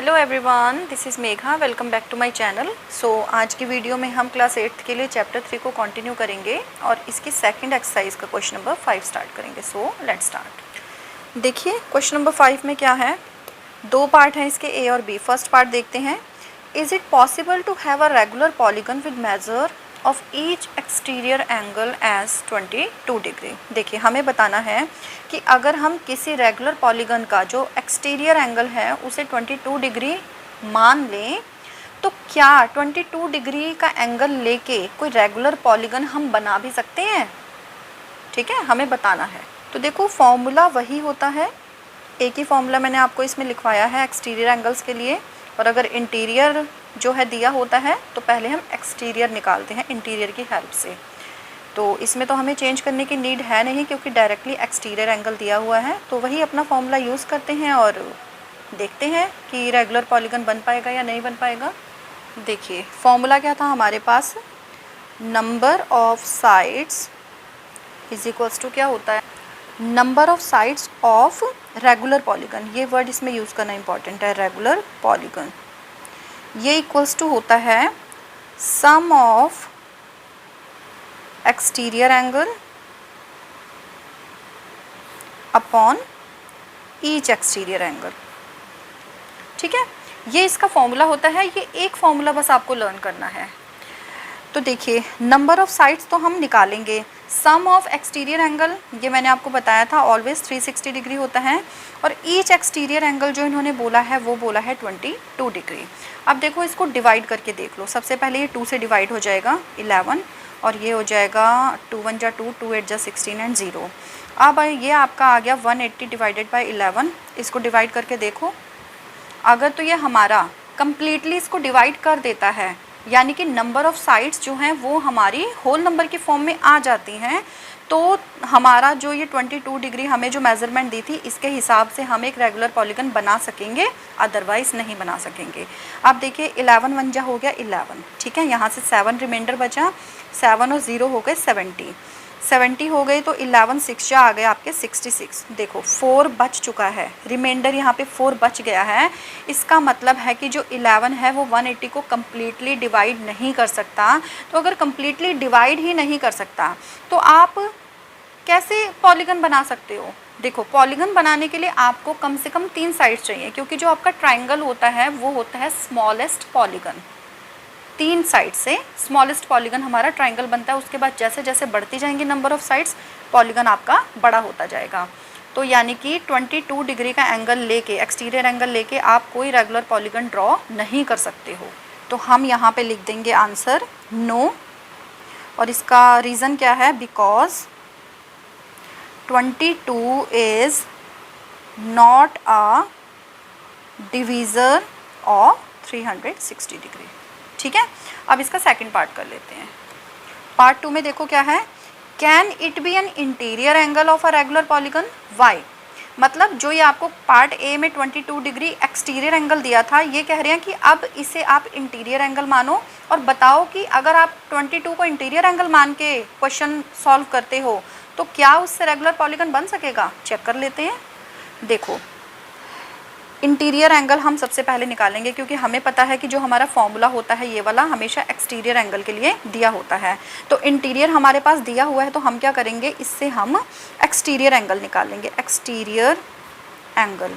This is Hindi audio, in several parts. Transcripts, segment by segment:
Hello everyone, this is Megha. Welcome back to my channel. So आज की वीडियो में हम क्लास 8th के लिए चैप्टर 3 को कंटिन्यू करेंगे और इसकी सेकंड एक्सरसाइज का क्वेश्चन नंबर 5 स्टार्ट करेंगे। So let's start. देखिए क्वेश्चन नंबर 5 में क्या है, दो पार्ट हैं इसके, ए और बी। फर्स्ट पार्ट देखते हैं। Is it possible to have a regular polygon with measure of each exterior angle as 22 degree. देखिए हमें बताना है कि अगर हम किसी रेगुलर पॉलीगन का जो एक्सटीरियर एंगल है उसे 22 डिग्री मान लें तो क्या 22 डिग्री का एंगल लेके कोई रेगुलर पॉलीगन हम बना भी सकते हैं। ठीक है, हमें बताना है। तो देखो फॉर्मूला वही होता है, एक ही फॉर्मूला मैंने आपको इसमें लिखवाया है एक्सटीरियर एंगल्स के लिए। और अगर इंटीरियर जो है दिया होता है तो पहले हम एक्सटीरियर निकालते हैं इंटीरियर की हेल्प से। तो इसमें तो हमें चेंज करने की नीड है नहीं क्योंकि डायरेक्टली एक्सटीरियर एंगल दिया हुआ है। तो वही अपना फॉर्मूला यूज़ करते हैं और देखते हैं कि रेगुलर पॉलीगन बन पाएगा या नहीं बन पाएगा। देखिए फॉर्मूला क्या था हमारे पास, number of sides is equals to क्या होता है, number of sides of regular polygon. ये वर्ड इसमें यूज़ करना इंपॉर्टेंट है, रेगुलर पॉलीगन। ये इक्वल्स टू होता है sum of exterior angle upon each exterior angle. ठीक है, ये इसका फॉर्मूला होता है। ये एक फॉर्मूला बस आपको लर्न करना है। तो देखिए नंबर ऑफ साइड्स तो हम निकालेंगे, सम ऑफ एक्सटीरियर एंगल ये मैंने आपको बताया था ऑलवेज 360 डिग्री होता है, और ईच एक्सटीरियर एंगल जो इन्होंने बोला है वो बोला है 22 डिग्री। अब देखो इसको डिवाइड करके देख लो। सबसे पहले ये 2 से डिवाइड हो जाएगा 11, और ये हो जाएगा 2 1 जा 2, 2 8 जा 16 एंड 0। अब ये आपका आ गया 180 डिवाइडेड बाई 11। इसको डिवाइड करके देखो, अगर तो ये हमारा कम्प्लीटली इसको डिवाइड कर देता है, यानी कि नंबर ऑफ साइड्स जो हैं वो हमारी होल नंबर की फॉर्म में आ जाती हैं, तो हमारा जो ये 22 डिग्री हमें जो मेज़रमेंट दी थी इसके हिसाब से हम एक रेगुलर पॉलीगन बना सकेंगे, अदरवाइज़ नहीं बना सकेंगे। अब देखिए 11 1 जा हो गया 11। ठीक है, यहाँ से 7 रिमाइंडर बचा, 7 और 0 हो गए 70 हो गई, तो 11 6 जा आ गए आपके 66। देखो 4 बच चुका है, रिमाइंडर यहाँ पे 4 बच गया है। इसका मतलब है कि जो 11 है वो 180 को कम्प्लीटली डिवाइड नहीं कर सकता। तो अगर कम्प्लीटली डिवाइड ही नहीं कर सकता तो आप कैसे पॉलीगन बना सकते हो। देखो पॉलीगन बनाने के लिए आपको कम से कम 3 साइड्स चाहिए, क्योंकि जो आपका ट्राइंगल होता है वो होता है स्मॉलेस्ट पॉलीगन। 3 साइड से स्मॉलेस्ट पॉलीगन हमारा ट्राइंगल बनता है। उसके बाद जैसे जैसे बढ़ती जाएंगी नंबर ऑफ साइड्स, पॉलीगन आपका बड़ा होता जाएगा। तो यानी कि 22 डिग्री का एंगल लेके, एक्सटीरियर एंगल लेके आप कोई रेगुलर पॉलीगन ड्रॉ नहीं कर सकते हो। तो हम यहाँ पे लिख देंगे आंसर नो, और इसका रीज़न क्या है, because 22 is not a divisor of 360 degree. ठीक है, अब इसका सेकंड पार्ट कर लेते हैं। पार्ट 2 में देखो क्या है, can it be an interior angle of a regular polygon. Why, मतलब जो ये आपको पार्ट ए में 22 डिग्री एक्सटीरियर एंगल दिया था, ये कह रहे हैं कि अब इसे आप इंटीरियर एंगल मानो और बताओ कि अगर आप 22 को इंटीरियर एंगल मान के क्वेश्चन सॉल्व करते हो तो क्या उससे रेगुलर पॉलीगन बन सकेगा। चेक कर लेते हैं। देखो इंटीरियर एंगल हम सबसे पहले निकालेंगे, क्योंकि हमें पता है कि जो हमारा फॉर्मूला होता है ये वाला हमेशा एक्सटीरियर एंगल के लिए दिया होता है। तो इंटीरियर हमारे पास दिया हुआ है, तो हम क्या करेंगे, इससे हम एक्सटीरियर एंगल निकालेंगे। एक्सटीरियर एंगल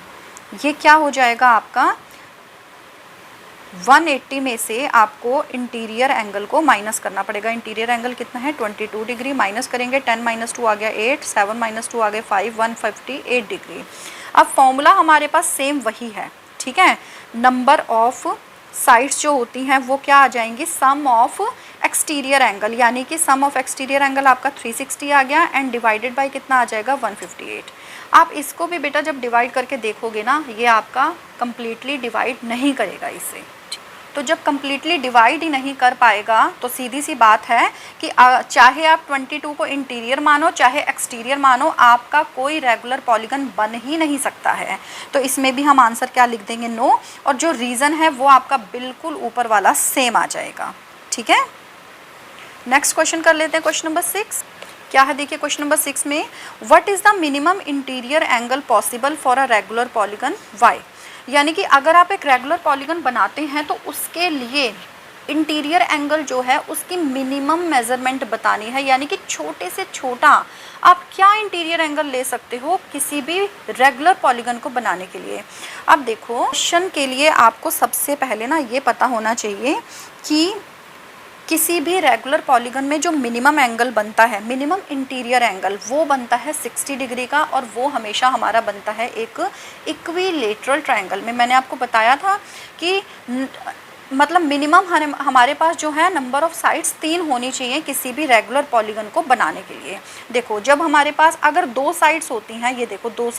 ये क्या हो जाएगा आपका, 180 में से आपको इंटीरियर एंगल को माइनस करना पड़ेगा। इंटीरियर एंगल कितना है 22 डिग्री, माइनस करेंगे 10 - 2 आ गया 8, 7 - 2 आ गए 5, 158 डिग्री। अब फॉर्मूला हमारे पास सेम वही है। ठीक है, नंबर ऑफ साइड्स जो होती हैं वो क्या आ जाएंगी, सम ऑफ एक्सटीरियर एंगल, यानी कि सम ऑफ एक्सटीरियर एंगल आपका 360 आ गया एंड डिवाइडेड बाय कितना आ जाएगा 158। आप इसको भी बेटा जब डिवाइड करके देखोगे ना, ये आपका कम्प्लीटली डिवाइड नहीं करेगा इसे। तो जब कम्प्लीटली डिवाइड ही नहीं कर पाएगा तो सीधी सी बात है कि चाहे आप 22 को इंटीरियर मानो चाहे एक्सटीरियर मानो, आपका कोई रेगुलर पॉलीगन बन ही नहीं सकता है। तो इसमें भी हम आंसर क्या लिख देंगे, नो, और जो रीज़न है वो आपका बिल्कुल ऊपर वाला सेम आ जाएगा। ठीक है, नेक्स्ट क्वेश्चन कर लेते हैं। क्वेश्चन नंबर 6 क्या है, देखिए क्वेश्चन नंबर 6 में what is the minimum interior angle possible for a regular polygon why. यानी कि अगर आप एक रेगुलर पॉलीगन बनाते हैं तो उसके लिए इंटीरियर एंगल जो है उसकी मिनिमम मेजरमेंट बतानी है, यानी कि छोटे से छोटा आप क्या इंटीरियर एंगल ले सकते हो किसी भी रेगुलर पॉलीगन को बनाने के लिए। अब देखो, क्वेश्चन के लिए आपको सबसे पहले ना ये पता होना चाहिए कि किसी भी रेगुलर पॉलीगन में जो मिनिमम एंगल बनता है, मिनिमम इंटीरियर एंगल, वो बनता है 60 डिग्री का, और वो हमेशा हमारा बनता है एक इक्विलेटरल ट्रायंगल में। मैंने आपको बताया था कि मतलब मिनिमम हमारे पास जो है नंबर ऑफ साइड्स 3 होनी चाहिए किसी भी रेगुलर पॉलीगन को बनाने के लिए। देखो, जब हमारे पास अगर 2 साइड्स होती हैं, ये देखो 2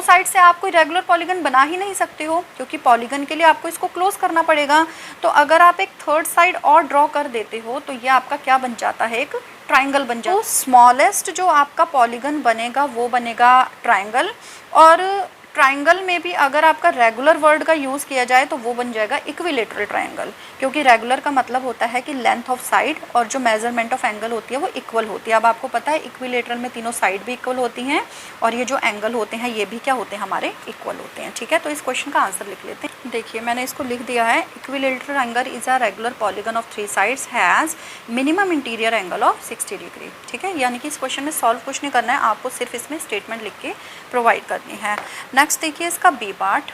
साइड से आप कोई रेगुलर पॉलीगन बना ही नहीं सकते हो, क्योंकि पॉलीगन के लिए आपको इसको क्लोज करना पड़ेगा। तो अगर आप एक थर्ड साइड और ड्रॉ कर देते हो तो ये आपका क्या बन जाता है, एक ट्राइंगल बन जाता है। तो स्मॉलेस्ट जो आपका पॉलीगन बनेगा वो बनेगा ट्राइंगल, और ट्राइंगल में भी अगर आपका रेगुलर वर्ड का यूज़ किया जाए तो वो बन जाएगा इक्विलेटरल ट्राइंगल, क्योंकि रेगुलर का मतलब होता है कि लेंथ ऑफ साइड और जो मेजरमेंट ऑफ एंगल होती है वो इक्वल होती है। अब आपको पता है इक्विलेटरल में तीनों साइड भी इक्वल होती हैं, और ये जो एंगल होते हैं ये भी क्या होते हैं, हमारे इक्वल होते हैं। ठीक है, तो इस क्वेश्चन का आंसर लिख लेते हैं। देखिए, मैंने इसको लिख दिया है, equilateral angle is a regular polygon of 3 sides has minimum interior angle of 60 degree. ठीक है, यानी कि इस क्वेश्चन में सॉल्व कुछ नहीं करना है, आपको सिर्फ इसमें स्टेटमेंट लिख के प्रोवाइड करनी है। नेक्स्ट देखिए इसका B part,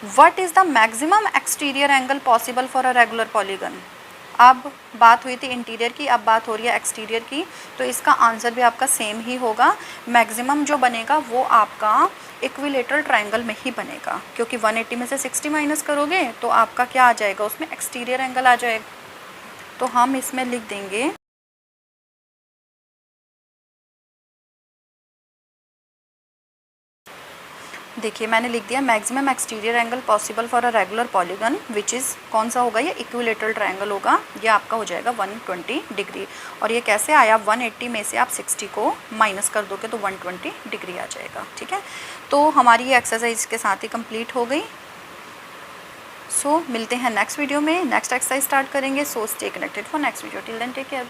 what is the maximum exterior angle possible for a regular polygon. अब बात हुई थी इंटीरियर की, अब बात हो रही है एक्सटीरियर की, तो इसका आंसर भी आपका सेम ही होगा। मैक्सिमम जो बनेगा वो आपका इक्विलेटरल ट्रायंगल में ही बनेगा, क्योंकि 180 में से 60 माइनस करोगे तो आपका क्या आ जाएगा, उसमें एक्सटीरियर एंगल आ जाएगा। तो हम इसमें लिख देंगे देखिए मैंने लिख दिया maximum exterior angle possible for a regular polygon which is कौन सा होगा, ये इक्विलेटरल ट्रायंगल होगा, ये आपका हो जाएगा 120 डिग्री। और ये कैसे आया, 180 में से आप 60 को माइनस कर दोगे तो 120 डिग्री आ जाएगा। ठीक है, तो हमारी ये एक्सरसाइज के साथ ही कंप्लीट हो गई। सो मिलते हैं नेक्स्ट वीडियो में, नेक्स्ट एक्सरसाइज स्टार्ट करेंगे। So stay connected for next video, till then take care.